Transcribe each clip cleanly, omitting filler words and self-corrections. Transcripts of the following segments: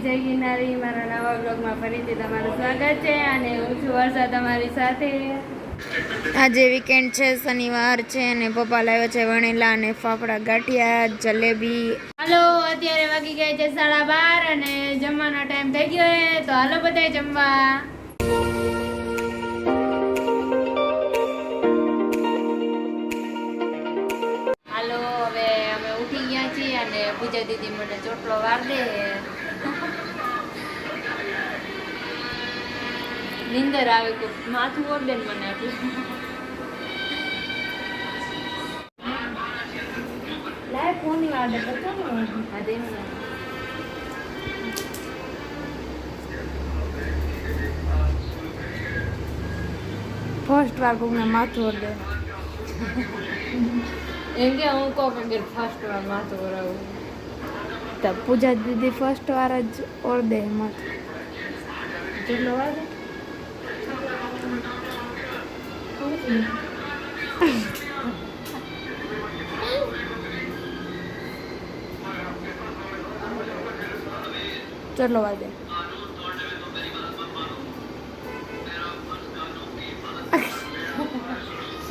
જય ગિરનારી મારા નવા બ્લોગમાં ફરીથી તમારું સ્વાગત છે અને હું છું વર્ષા તમારી સાથે। આજે વીકેન્ડ છે, શનિવાર છે અને પપ્પા લાવ્યો છે વણેલા અને ફાફડા ગાંઠિયા જલેબી। હાલો, અત્યારે વાગી ગયા છે 12:30 અને જમવાનો ટાઈમ થઈ ગયો છે, તો હાલો બધાય જમવા। હાલો, હવે અમે ઉઠી ગયા છીએ અને પૂજા દીદી મને ચોટલો વાર દે। નીંદર આવે તો માથું ઓર દે મને એટલે લાય ફોન ની વાડે પતો ને આ દે મને ફર્સ્ટ વાર કોઈને માથું ઓર દે એમ કે હું કહું કે ફર્સ્ટ વાર માથું ઓરાવું તો પૂજા દીદી ફર્સ્ટ વાર જ ઓર દે માથું કેટલો વાર ચલો વાગે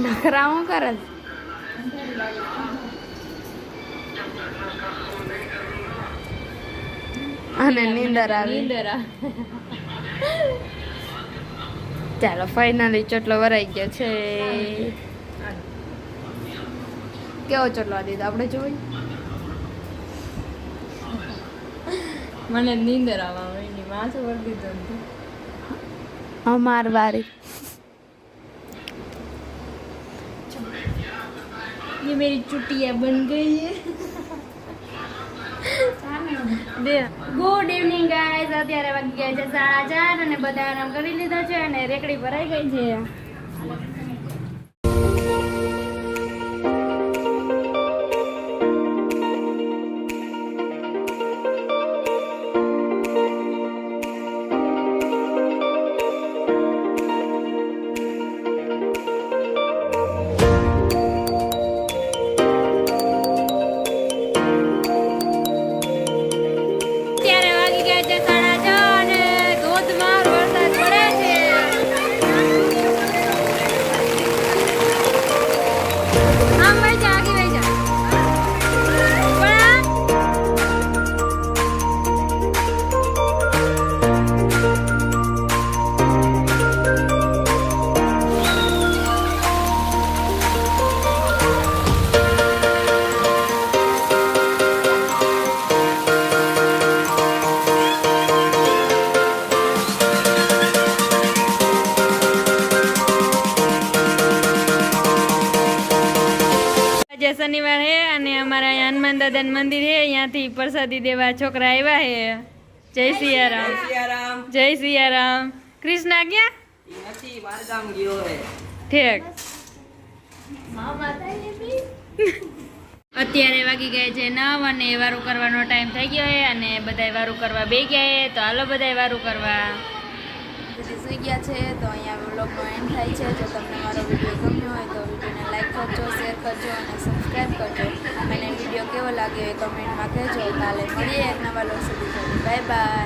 નખરા હું કરે અને નીંદર આવી ચાલો ફાઇનલી ચોટલો વરાઈ ગયો છે। કેવો ચોટલો દીધો આપણે જોઈ મને નીંદર આવવા માંડી માથું ઓર દીધું અમાર વારી ये मेरी चुटिया बन गई है। ગુડ ઇવનિંગ ગાઈઝ, અત્યારે વાગી ગયા છે 4:30 અને બધા આરામ કરી લીધો છે અને રેકડી ભરાઈ ગઈ છે। शनिवार है અને અમારા यहाँ हनुमान दादा मंदिर है, यहाँ थी प्रसादी देवा छोकरा आया है। जय सिया राम, जय सिया राम। कृष्णा क्या ठीक અત્યારે વાગી ગયા છે 9 અને વારું કરવાનો ટાઈમ થઈ ગયો છે અને બધાય વારું કરવા બે ગયા છે, તો હાલો બધાય વારું કરવા। સુઈ ગયા છે તો અહીંયા વ્લોગનો એન્ડ થાય છે। જો તમને મારો વિડીયો ગમ્યો હોય તો વિડીયોને લાઈક કરજો, શેર કરજો અને સબસ્ક્રાઈબ કરજો અને વિડીયો કેવો લાગ્યો એ કમેન્ટમાં કહેજો। કાલે મળીએ એક નવા વ્લોગ સુધી। Bye bye.